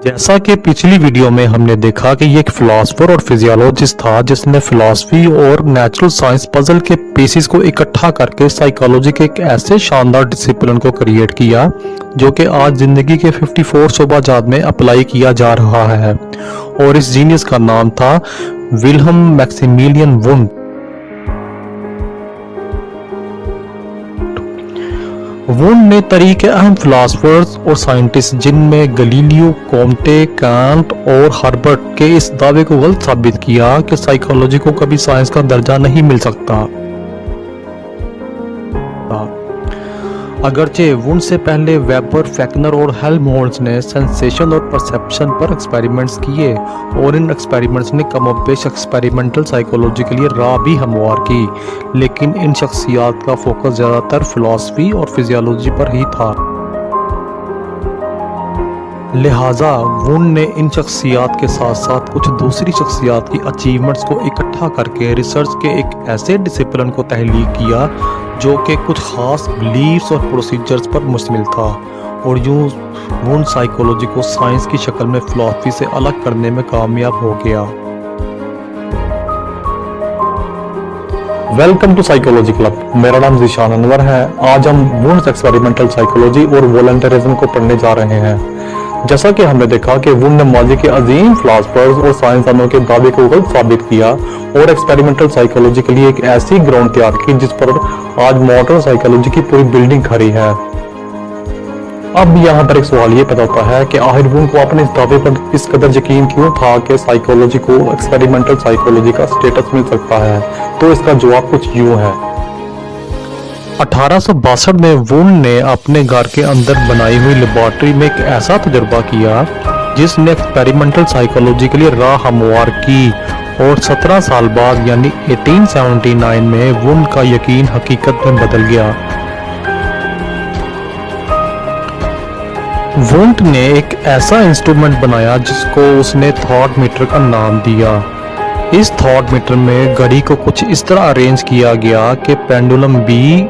जैसा कि पिछली वीडियो में हमने देखा कि ये एक फिलोसोफर और फिजियोलॉजिस्ट था जिसने फिलॉसफी और नेचुरल साइंस पजल के पीसेस को इकट्ठा करके साइकोलॉजी के एक ऐसे शानदार डिसिप्लिन को क्रिएट किया जो कि आज जिंदगी के 54 शोबाजात में अप्लाई किया जा रहा है। और इस जीनियस का नाम था विल्हम मैक्सिमिलियन वुंड। वुंड ने तरीके अहम फिलासफर्स और साइंटिस्ट जिनमें गलीलियो, कॉम्टे, कांट और हर्बर्ट के इस दावे को गलत साबित किया कि साइकोलॉजी को कभी साइंस का दर्जा नहीं मिल सकता। अगरचे वुंड से पहले वेबर, फेकनर और हेल्महोल्ट्ज ने सेंसेशन और परसेप्शन पर एक्सपेरिमेंट्स किए और इन एक्सपेरिमेंट्स ने कमोबेश एक्सपेरिमेंटल साइकोलॉजी के लिए राह भी हमवार की, लेकिन इन शख्सियात का फोकस ज़्यादातर फिलॉसफी और फिजियोलॉजी पर ही था। लिहाजा वुंड ने इन शख्सियात के साथ साथ कुछ दूसरी शख्सियात की अचीवमेंट्स को इकट्ठा करके रिसर्च के एक ऐसे डिसिप्लिन को तहलीक किया जो कि कुछ खास बिलीव्स और प्रोसीजर्स पर मुश्तमिल था। और यूं वुंड साइकोलॉजी को साइंस की शक्ल में फिलॉसफी से अलग करने में कामयाब हो गया। Welcome to psychology club. मेरा नाम ज़ीशान अनवर है। आज हम वुंड एक्सपेरिमेंटल साइकोलॉजी और वॉलंटियरिज्म को पढ़ने जा रहे हैं। जैसा कि हमने देखा कि वुंड ने माजी के अजीम फिलासफर्स और साइंसदानों के दावे को गलत साबित किया और एक्सपेरिमेंटल साइकोलॉजी के लिए एक ऐसी ग्राउंड तैयार की जिस पर आज मॉडर्न साइकोलॉजी की पूरी बिल्डिंग खड़ी है। अब यहाँ पर एक सवाल ये पैदा होता है कि आखिर वुंड को अपने इस दावे पर इस कदर यकीन क्यों था कि साइकोलॉजी को एक्सपेरिमेंटल साइकोलॉजी का स्टेटस मिल सकता है। तो इसका जवाब कुछ यूं है। 1862 में वुंड ने अपने घर के अंदर बनाई हुई लेबोरेटरी में एक ऐसा तजुर्बा किया जिसने एक्सपेरिमेंटल साइकोलॉजी के लिए राह हमवार की और 17 साल बाद यानी 1879 में वुंड का यकीन हकीकत में बदल गया। वुंड ने एक ऐसा इंस्ट्रूमेंट बनाया जिसको उसने थॉट मीटर का नाम दिया। इस थॉट मीटर में घड़ी को कुछ इस तरह अरेंज किया गया कि पेंडुलम भी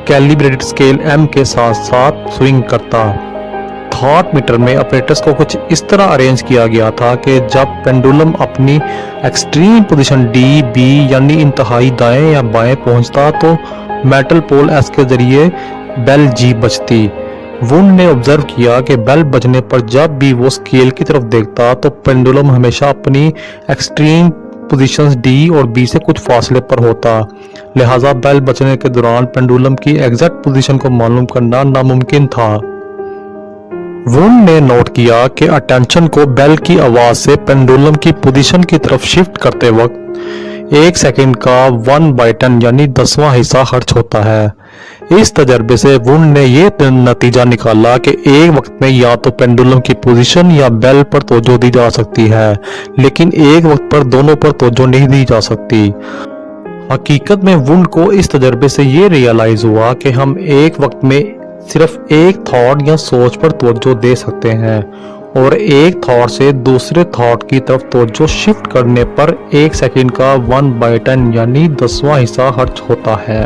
कैलिब्रेटेड स्केल M के साथ साथ स्विंग करता। थॉट मीटर में ऑपरेटर्स को कुछ इस तरह अरेंज किया गया था कि जब पेंडुलम अपनी एक्सट्रीम पोजीशन D, B यानी इंतहाई दाएं या बाएं पहुंचता तो मेटल पोल S के जरिए बेल G बजती। वुंड ने ऑब्जर्व किया कि बेल बजने पर जब भी वो स्केल की तरफ देखता तो पेंडुलम हमेशा अपनी एक्सट्रीम पोजीशंस D और B से कुछ फासले पर होता। लिहाजा बेल बजने के दौरान पेंडुलम की एग्जैक्ट पोजीशन को मालूम करना नामुमकिन था। वुंड ने नोट किया कि अटेंशन को बेल की आवाज से पेंडुलम की पोजीशन की तरफ शिफ्ट करते वक्त 1 सेकंड का 1/10 यानी 10वां हिस्सा खर्च होता है। इस तजर्बे से वुंड ने यह नतीजा निकाला कि एक वक्त में या तो पेंडुलम की पोजीशन या बेल पर तवज्जो दी जा सकती है, लेकिन एक वक्त पर दोनों पर तवज्जो नहीं दी जा सकती। हकीकत में वुंड को इस तजर्बे से ये रियलाइज हुआ कि हम एक वक्त में सिर्फ एक थॉट या सोच पर तवज्जो दे सकते हैं और एक थॉट से दूसरे थॉट की तरफ तवज्जो शिफ्ट करने पर 1 सेकंड का 1/10 यानी 10वां हिस्सा खर्च होता है।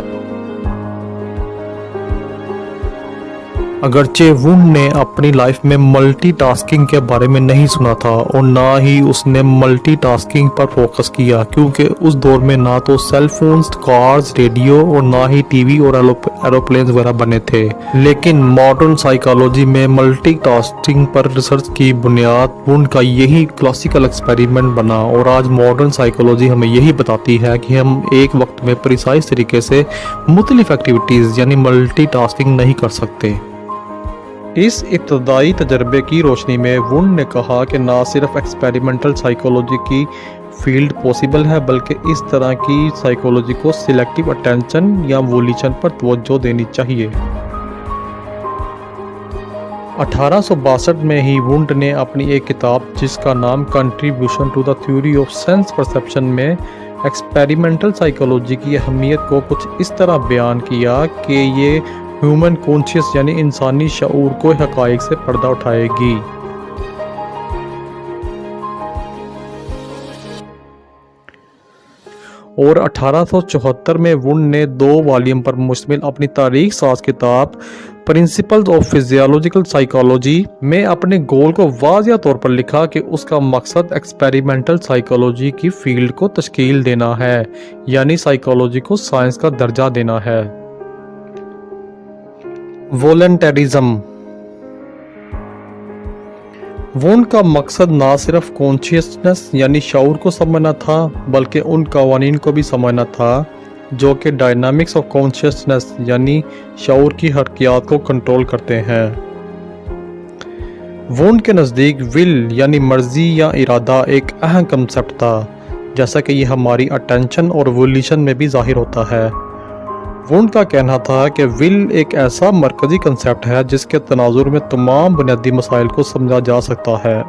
अगरचे वुंड ने अपनी लाइफ में मल्टीटास्किंग के बारे में नहीं सुना था और ना ही उसने मल्टीटास्किंग पर फोकस किया, क्योंकि उस दौर में ना तो सेल फोन्स, कार्स, रेडियो और ना ही टीवी और एरोप्लेन वगैरह बने थे। लेकिन मॉडर्न साइकोलॉजी में मल्टीटास्किंग पर रिसर्च की बुनियाद वुंड का यही क्लासिकल एक्सपेरिमेंट बना और आज मॉडर्न साइकोलॉजी हमें यही बताती है कि हम एक वक्त में प्रिसाइज तरीके से मुख्तलिफ एक्टिविटीज़ यानी मल्टीटास्किंग नहीं कर सकते। इस इब्तदाई तजर्बे की रोशनी में वुंड ने कहा कि ना सिर्फ एक्सपेरिमेंटल साइकोलॉजी की फील्ड पॉसिबल है बल्कि इस तरह की साइकोलॉजी को सिलेक्टिव अटेंशन या वोल्यूशन पर तवज्जो देनी चाहिए। 1862 में ही वुंड ने अपनी एक किताब जिसका नाम contribution to the theory of sense perception में एक्सपेरिमेंटल साइकोलॉजी की अहमियत को कुछ इस तरह बयान किया कि ये ह्यूमन कॉन्शियस यानी इंसानी शऊर को हकाइक से पर्दा उठाएगी। और 1874 में वुंड ने 2 वॉल्यूम पर मुश्तमिल अपनी तारीख साज किताब प्रिंसिपल्स ऑफ फिजियोलॉजिकल साइकोलॉजी में अपने गोल को वाज़िया तौर पर लिखा कि उसका मकसद एक्सपेरिमेंटल साइकोलॉजी की फील्ड को तश्कील देना है, यानी साइकोलॉजी को साइंस का दर्जा देना है। वॉलंटरिज्म। वुंड का मकसद ना सिर्फ कॉन्शियसनेस यानी शऊर को समझना था, बल्कि उन कवानीन को भी समझना था जो कि डायनामिक्स ऑफ कॉन्शियसनेस यानी शऊर की हरकियात को कंट्रोल करते हैं। वुंड के नज़दीक विल यानी मर्जी या इरादा एक अहम कंसेप्ट था, जैसा कि ये हमारी अटेंशन और वोल्यूशन में भी जाहिर होता है। वुंड का कहना था कि विल एक ऐसा मरकजी कंसेप्ट है जिसके तनाजुर में तमाम बुनियादी मसाइल को समझा जा सकता है।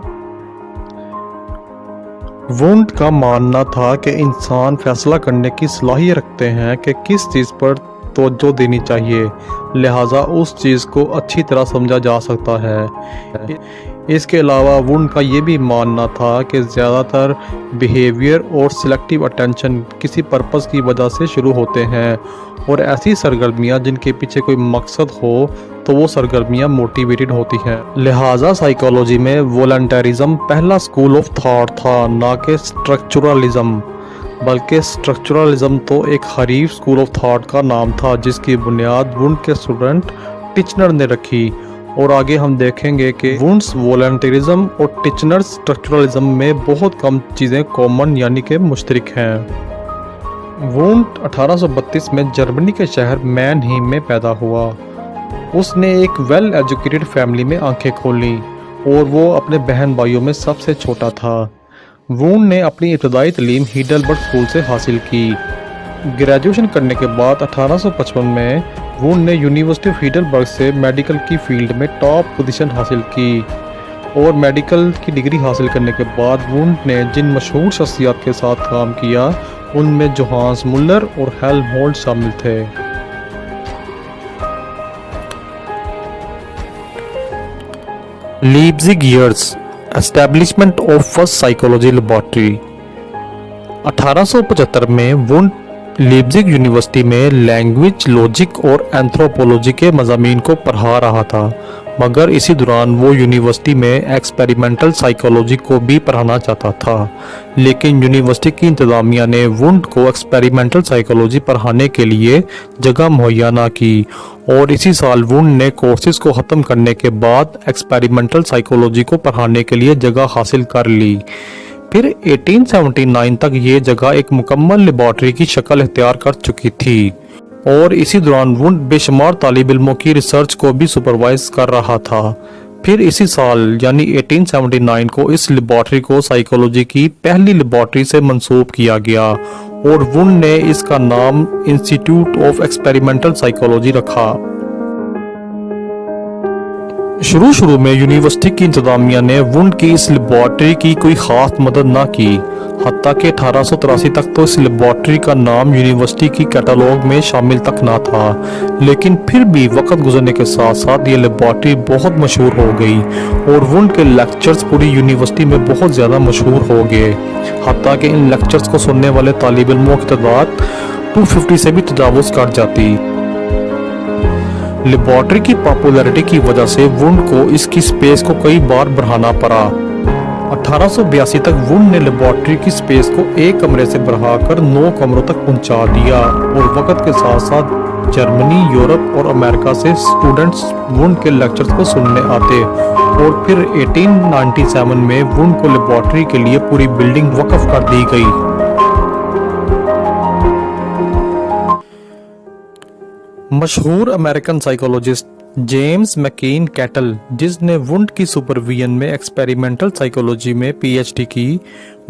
वुंड का मानना था कि इंसान फैसला करने की सलाहियत रखते हैं कि किस चीज़ पर तवज्जो देनी चाहिए, लिहाजा उस चीज़ को अच्छी तरह समझा जा सकता है। इसके अलावा वुंड का ये भी मानना था कि ज़्यादातर बिहेवियर और सिलेक्टिव अटेंशन किसी पर्पस की वजह से शुरू होते हैं, और ऐसी सरगर्मियाँ जिनके पीछे कोई मकसद हो तो वो सरगर्मियाँ मोटिवेटेड होती हैं। लिहाजा साइकोलॉजी में वॉलंटरिज्म पहला स्कूल ऑफ थॉट था, ना कि स्ट्रक्चरलिज्म। बल्कि स्ट्रक्चरलिज्म तो एक हरीफ स्कूल ऑफ थॉट का नाम था जिसकी बुनियाद वुंड के स्टूडेंट टिचनर ने रखी, और आगे हम देखेंगे कि वुंड्स वॉलंटरिज्म और टिचनर स्ट्रक्चरलिज्म में बहुत कम चीज़ें कॉमन यानी कि मुश्तरक हैं। वुंड 1832 में जर्मनी के शहर मैनहीम में पैदा हुआ। उसने एक वेल एजुकेटेड फैमिली में आंखें खोलीं और वो अपने बहन भाइयों में सबसे छोटा था। वुंड ने अपनी इब्तदाई तालीम हीडलबर्ग स्कूल से हासिल की। ग्रेजुएशन करने के बाद 1855 में वुंड ने यूनिवर्सिटी ऑफ हीडलबर्ग से मेडिकल की फील्ड में टॉप पोजीशन हासिल की, और मेडिकल की डिग्री हासिल करने के बाद वुंड ने जिन मशहूर शख्सियत के साथ काम किया उनमें जोहान्स मुल्लर और हेल्महोल्ट्ज शामिल थे। Leipzig years, establishment of first psychology laboratory. 1875 में वुंड लीप्जिग यूनिवर्सिटी में लैंग्वेज, लॉजिक और एंथ्रोपोलॉजी के मज़ामीन को पढ़ा रहा था, मगर इसी दौरान वो यूनिवर्सिटी में एक्सपेरिमेंटल साइकोलॉजी को भी पढ़ाना चाहता था। लेकिन यूनिवर्सिटी की इंतज़ामिया ने वुंड को एक्सपेरिमेंटल साइकोलॉजी पढ़ाने के लिए जगह मुहैया ना की, और इसी साल वुंड ने कोर्सेज को ख़त्म करने के बाद एक्सपेरिमेंटल साइकोलॉजी को पढ़ाने के लिए जगह हासिल कर ली। फिर 1879 तक ये जगह एक मुकम्मल लेबॉरेटरी की शक्ल इख्तियार कर चुकी थी, और इसी दौरान वुंड बेशुमार तालिब इल्मों की रिसर्च को भी सुपरवाइज कर रहा था। फिर इसी साल यानी 1879 को इस लेबॉरेटरी को साइकोलॉजी की पहली लेबॉरेटरी से मंसूब किया गया, और वुंड ने इसका नाम इंस्टीट्यूट ऑफ एक्सपेरिमेंटल साइकोलॉजी रखा। शुरू में यूनिवर्सिटी की इंतजामिया ने वुंड की इस लेबॉरेटरी की कोई ख़ास मदद ना की, हत्ता कि 1883 तक तो इस लेबॉरेटरी का नाम यूनिवर्सिटी की कैटलॉग में शामिल तक ना था। लेकिन फिर भी वक्त गुजरने के साथ साथ ये लेबॉरेटरी बहुत मशहूर हो गई, और वुंड के लेक्चर्स पूरी यूनिवर्सिटी में बहुत ज़्यादा मशहूर हो गए, हत्ता कि इन लेक्चर्स को सुनने वाले तालिब इल्मों की तादाद 250 से भी तजावुज़ कर जाती। लेबॉरेटरी की पॉपुलैरिटी की वजह से वुंड को इसकी स्पेस को कई बार बढ़ाना पड़ा। 1882 तक वुंड ने लेबॉरेटरी की स्पेस को एक कमरे से बढ़ाकर 9 कमरों तक पहुंचा दिया, और वक्त के साथ साथ जर्मनी, यूरोप और अमेरिका से स्टूडेंट्स वुंड के लेक्चर्स को सुनने आते, और फिर 1897 में वुंड को लेबॉरेटरी के लिए पूरी बिल्डिंग वक्फ कर दी गई। मशहूर अमेरिकन साइकोलॉजिस्ट जेम्स मैकीन कैटल, जिसने वुंड की सुपरविजन में एक्सपेरिमेंटल साइकोलॉजी में पीएचडी की,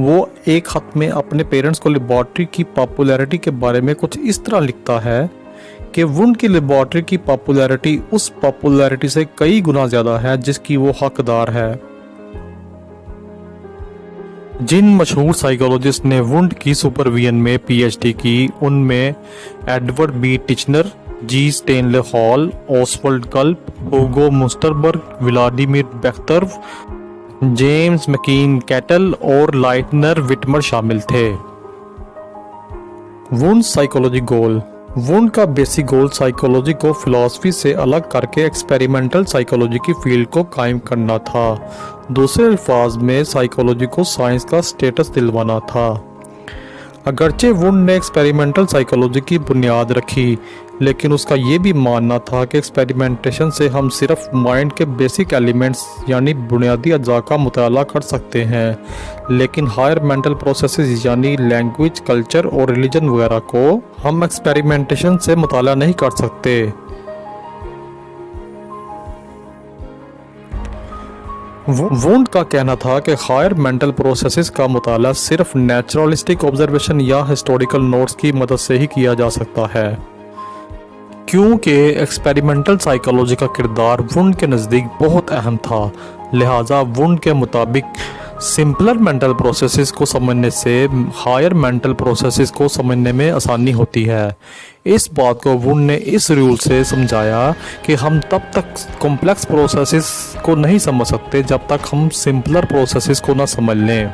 वो एक खत में अपने पेरेंट्स को लेबॉरेटरी की पॉपुलैरिटी के बारे में कुछ इस तरह लिखता है कि वुंड की लेबॉरेटरी की पॉपुलैरिटी उस पॉपुलैरिटी से कई गुना ज़्यादा है जिसकी वो हकदार है। जिन मशहूर साइकोलॉजिस्ट ने वुंड की सुपरविजन में पीएचडी की उनमें एडवर्ड बी टिचनर, जी स्टेनले हॉल, ऑसवल्ड कल्प, हुगो मुस्टरबर्ग, व्लादिमीर बेख्तर्व, जेम्स मैकीन कैटल और लाइटनर विटमर शामिल थे। वुंड साइकोलॉजी गोल। वुंड का बेसिक गोल साइकोलॉजी को फिलॉसफी से अलग करके एक्सपेरिमेंटल साइकोलॉजी की फील्ड को कायम करना था। दूसरे अल्फाज में साइकोलॉजी को साइंस का स्टेटस दिलवाना था। अगरचे वुंड ने एक्सपेरिमेंटल साइकोलॉजी की बुनियाद रखी, लेकिन उसका ये भी मानना था कि एक्सपेरिमेंटेशन से हम सिर्फ माइंड के बेसिक एलिमेंट्स यानी बुनियादी अज्जा का मुताला कर सकते हैं, लेकिन हायर मेंटल प्रोसेसेस यानी लैंग्वेज, कल्चर और रिलीजन वगैरह को हम एक्सपेरिमेंटेशन से मुताला नहीं कर सकते। वुंड का कहना था कि हायर मेंटल प्रोसेसेस का मुताला सिर्फ नेचुरलिस्टिक ऑब्जर्वेशन या हिस्टोरिकल नोट्स की मदद से ही किया जा सकता है, क्योंकि एक्सपेरिमेंटल साइकोलॉजी का किरदार वुंड के नज़दीक बहुत अहम था। लिहाजा वुंड के मुताबिक सिंपलर मेंटल प्रोसेसेस को समझने से हायर मेंटल प्रोसेसेस को समझने में आसानी होती है। इस बात को वुंड ने इस रूल से समझाया कि हम तब तक कॉम्प्लेक्स प्रोसेसेस को नहीं समझ सकते जब तक हम सिंपलर प्रोसेसेस को ना समझ लें।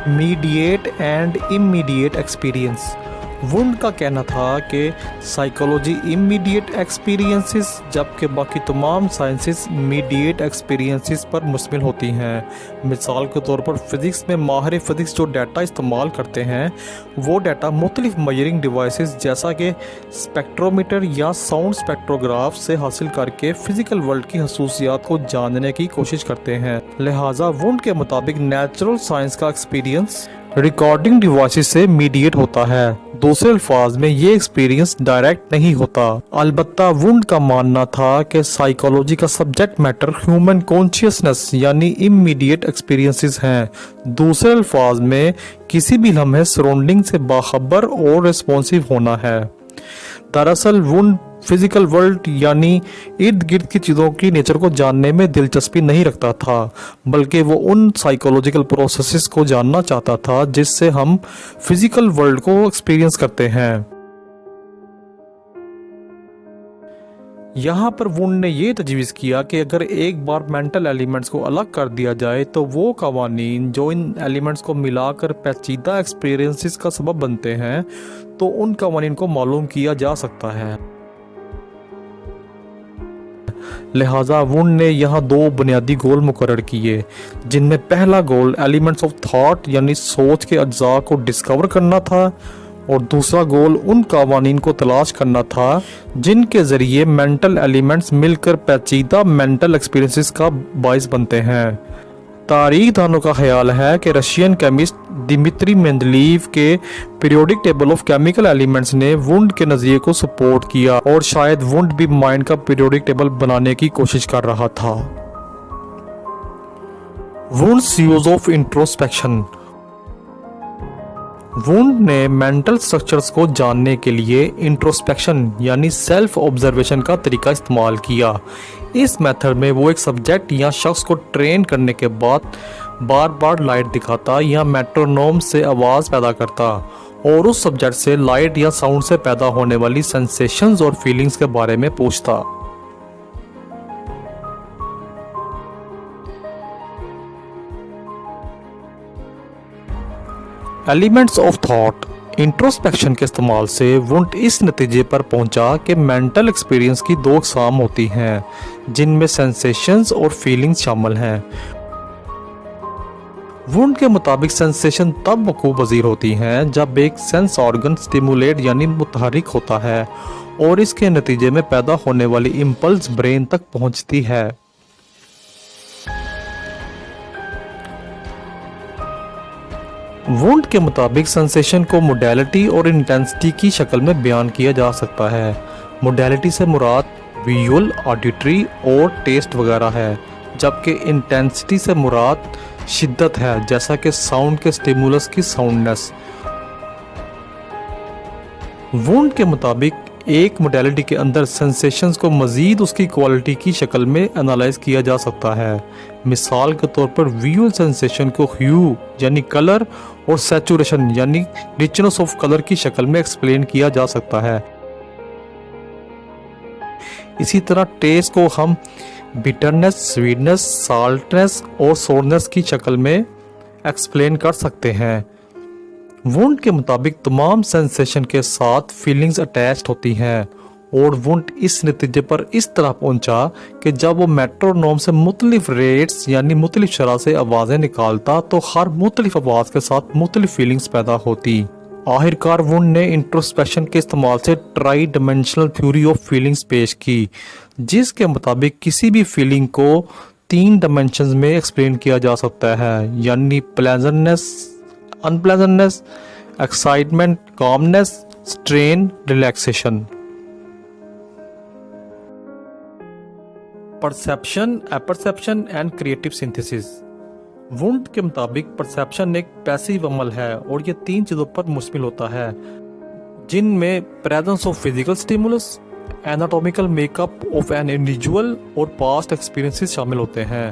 Mediate and immediate experience. Wound का कहना था कि साइकोलॉजी इमीडिएट एक्सपीरियंसेस जबकि बाकी तमाम साइंसेस मीडिएट एक्सपीरियंसेस पर मुश्तमिल होती हैं। मिसाल के तौर पर फ़िज़िक्स में माहिर फ़िज़िक्स जो डाटा इस्तेमाल करते हैं वो डाटा मुख्तलिफ मेजरिंग डिवाइसेस जैसा कि स्पेक्ट्रोमीटर या साउंड स्पेक्ट्रोग्राफ से हासिल करके फ़िज़िकल वर्ल्ड की खसूसियात को जानने की कोशिश करते हैं। लिहाजा वुंड के मुताबिक नेचुरल साइंस का एक्सपीरियंस रिकॉर्डिंग डिवाइसेस से मीडिएट होता है। दूसरे अल्फाज में ये एक्सपीरियंस डायरेक्ट नहीं होता। अलबत्ता वुंड का मानना था कि साइकोलॉजी का सब्जेक्ट मैटर ह्यूमन कॉन्शियसनेस यानी इमीडिएट एक्सपीरियंसेस हैं। दूसरे अल्फाज में किसी भी लम्हे सराउंडिंग से बाखबर और रिस्पॉन्सिव होना है। दरअसल वुंड फिजिकल वर्ल्ड यानी इर्द गिर्द की चीज़ों की नेचर को जानने में दिलचस्पी नहीं रखता था, बल्कि वो उन साइकोलॉजिकल प्रोसेसेस को जानना चाहता था जिससे हम फिजिकल वर्ल्ड को एक्सपीरियंस करते हैं। यहाँ पर वुंड ने यह तजवीज़ किया कि अगर एक बार मेंटल एलिमेंट्स को अलग कर दिया जाए तो वो कवानीन जो इन एलिमेंट्स को मिलाकर पेचीदा एक्सपीरियंसेस का सबब बनते हैं तो उन कवानीन को मालूम किया जा सकता है। लिहाजा वुंड ने यहाँ दो बुनियादी गोल मुकर्रर किए, जिनमें पहला गोल एलिमेंट्स ऑफ थॉट यानी सोच के अज्जा को डिस्कवर करना था और दूसरा गोल उन कवानीन को तलाश करना था जिनके ज़रिए मेंटल एलिमेंट्स मिलकर पेचीदा मेंटल एक्सपीरियंसेस का बाइस बनते हैं। तारीख दानों का ख्याल है कि रशियन केमिस्ट दिमित्री मेंडलीव के periodic table of chemical elements ने वुंड के नज़रिए को सपोर्ट किया और शायद वुंड भी माइंड का पीरियोडिक टेबल बनाने की कोशिश कर रहा था। Wounds use of introspection. Wound ने मेंटल स्ट्रक्चर्स को जानने के लिए इंट्रोस्पेक्शन यानी सेल्फ ऑब्जर्वेशन का तरीका इस्तेमाल किया। इस मेथड में वो एक सब्जेक्ट या शख्स को ट्रेन करने के बाद बार बार लाइट दिखाता या मेट्रोनोम से आवाज़ पैदा करता और उस सब्जेक्ट से लाइट या साउंड से पैदा होने वाली सेंसेशंस और फीलिंग्स के बारे में पूछता। Elements of thought. इंट्रोस्पेक्शन के इस्तेमाल से वुंड इस नतीजे पर पहुंचा कि मेंटल एक्सपीरियंस की दो अक़साम होती हैं, जिनमें सेंसेशंस और फीलिंग्स शामिल हैं। वुंड के मुताबिक सेंसेशन तब वक़ूअ पज़ीर होती हैं जब एक सेंस ऑर्गन स्टिमुलेट यानी मुतहरिक होता है और इसके नतीजे में पैदा होने वाली इम्पल्स ब्रेन तक पहुंचती है। वुंड के मुताबिक सेंसेशन को मोडेलिटी और इंटेंसिटी की शक्ल में बयान किया जा सकता है। मोडेलिटी से मुराद विजुअल, ऑडिटरी और टेस्ट वगैरह है, जबकि इंटेंसिटी से मुराद शिद्दत है, जैसा कि साउंड के स्टिमुलस की साउंडनेस। वुंड के मुताबिक एक मोडेलिटी के अंदर सेंसेशंस को मज़ीद उसकी क्वालिटी की शक्ल में एनालाइज किया जा सकता है। मिसाल के तौर पर विजुअल सेंसेशन को ह्यू यानी कलर और सैचुरेशन यानी रिचनेस ऑफ कलर की शक्ल में एक्सप्लेन किया जा सकता है। इसी तरह टेस्ट को हम बिटरनेस, स्वीटनेस, साल्टनेस और सोरनेस की शक्ल में एक्सप्लेन कर सकते हैं। वुंड के मुताबिक तमाम सेंसेशन के साथ फीलिंग्स अटैच्ड होती हैं और वुंड इस नतीजे पर इस तरह पहुंचा कि जब वो मेट्रोनोम से मुख्तलिफ रेट्स यानी मुख्तलिफ शरह से आवाज़ें निकालता तो हर मुख्तलिफ आवाज़ के साथ मुख्तलिफ फीलिंग्स पैदा होती। आखिरकार वुंड ने इंट्रोस्पेक्शन के इस्तेमाल से try dimensional theory of feelings पेश की, जिसके मुताबिक किसी भी फीलिंग को 3 डायमेंशंस में एक्सप्लेन किया जा सकता है, यानी pleasantness, unpleasantness, excitement, calmness, strain, relaxation. Perception, apperception and creative synthesis. Wundt के मुताबिक परसेप्शन एक पैसिव अमल है और ये 3 चीज़ों पर मुश्तमिल होता है, जिनमें presence of physical stimulus, anatomical makeup of an individual और पास्ट एक्सपीरियंसेस शामिल होते हैं।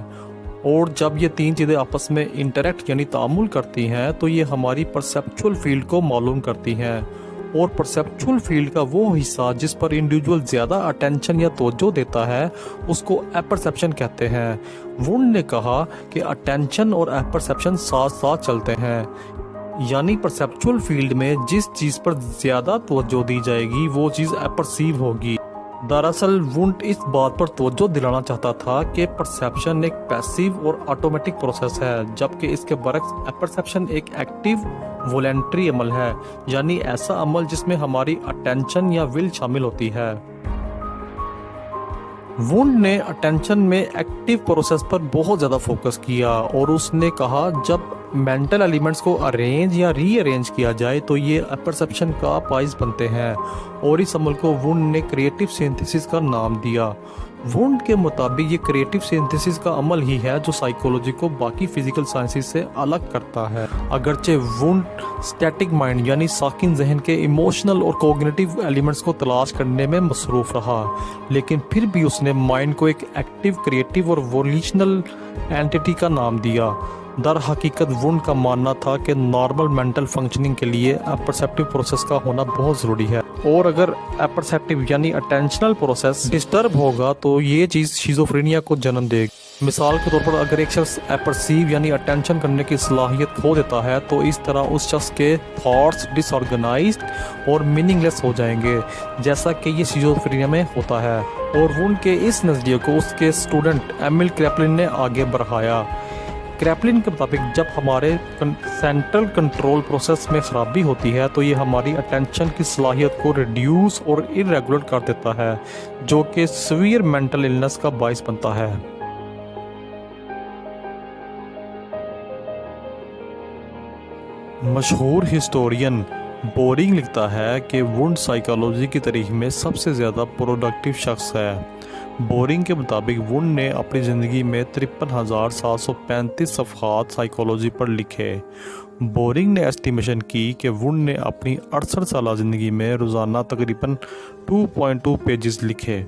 और जब ये 3 चीज़ें आपस में इंटरेक्ट यानी तामुल करती हैं तो ये हमारी परसेप्चुअल फील्ड को मालूम करती हैं। और परसेप्चुअल फील्ड का वो हिस्सा जिस पर इंडिविजुअल ज़्यादा अटेंशन या तवज्जो देता है उसको अपरसेप्शन कहते हैं। वुंड ने कहा कि अटेंशन और अपरसेप्शन साथ साथ चलते हैं, यानी परसेप्चुअल फील्ड में जिस चीज़ पर ज़्यादा तवज्जो दी जाएगी वो चीज़ अपरसीव होगी। दरअसल वुंड इस बात पर तवज्जो दिलाना चाहता था कि परसेप्शन एक पैसिव और ऑटोमेटिक प्रोसेस है, जबकि इसके बरक्स अपरसेप्शन एक एक्टिव वॉलेंट्री अमल है, यानी ऐसा अमल जिसमें हमारी अटेंशन या विल शामिल होती है। वुंड ने अटेंशन में एक्टिव प्रोसेस पर बहुत ज़्यादा फोकस किया और उसने कहा जब मेंटल एलिमेंट्स को अरेंज या रीअरेंज किया जाए तो ये अपरसेप्शन का बाइस बनते हैं, और इस अमल को वुंड ने क्रिएटिव सिंथेसिस का नाम दिया। वुंड के मुताबिक ये क्रिएटिव सिंथेसिस का अमल ही है जो साइकोलॉजी को बाकी फिजिकल साइंसेस से अलग करता है। अगरचे वुंड स्टैटिक माइंड यानी साकिन जहन के इमोशनल और कोग्निटिव एलिमेंट्स को तलाश करने में मसरूफ रहा, लेकिन फिर भी उसने माइंड को एक एक्टिव, क्रिएटिव और वोल्यूशनल एंटिटी का नाम दिया। दर हकीकत वुंड का मानना था कि नॉर्मल मेंटल फंक्शनिंग के लिए अपरसेप्टिव प्रोसेस का होना बहुत ज़रूरी है, और अगर अपरसेप्टिव यानी अटेंशनल प्रोसेस डिस्टर्ब होगा तो ये चीज़ शिज़ोफ्रेनिया को जन्म देगी। मिसाल के तौर पर अगर एक शख्स अपरसीव यानी अटेंशन करने की सलाहियत खो देता है तो इस तरह उस शख्स के थॉट्स डिसऑर्गेनाइज्ड और मीनिंगलेस हो जाएंगे, जैसा कि ये शिज़ोफ्रेनिया में होता है। और वुंड के इस नज़रिए को उसके स्टूडेंट एमिल क्रैपलिन ने आगे बढ़ाया। क्रैपलिन के मुताबिक जब हमारे सेंट्रल कंट्रोल प्रोसेस में खराबी होती है तो ये हमारी अटेंशन की सलाहियत को रिड्यूस और इरेगुलर कर देता है, जो कि सीवियर मेंटल इलनेस का बाइस बनता है। मशहूर हिस्टोरियन बोरिंग लिखता है कि वुंड साइकोलॉजी की तारीख में सबसे ज़्यादा प्रोडक्टिव शख्स है। बोरिंग के मुताबिक वुंड ने अपनी ज़िंदगी में 53,735 सफ़हात साइकोलॉजी पर लिखे। बोरिंग ने एस्टिमेशन की कि वुंड ने अपनी 68 साल ज़िंदगी में रोज़ाना तकरीबन 2.2 पेजेस लिखे।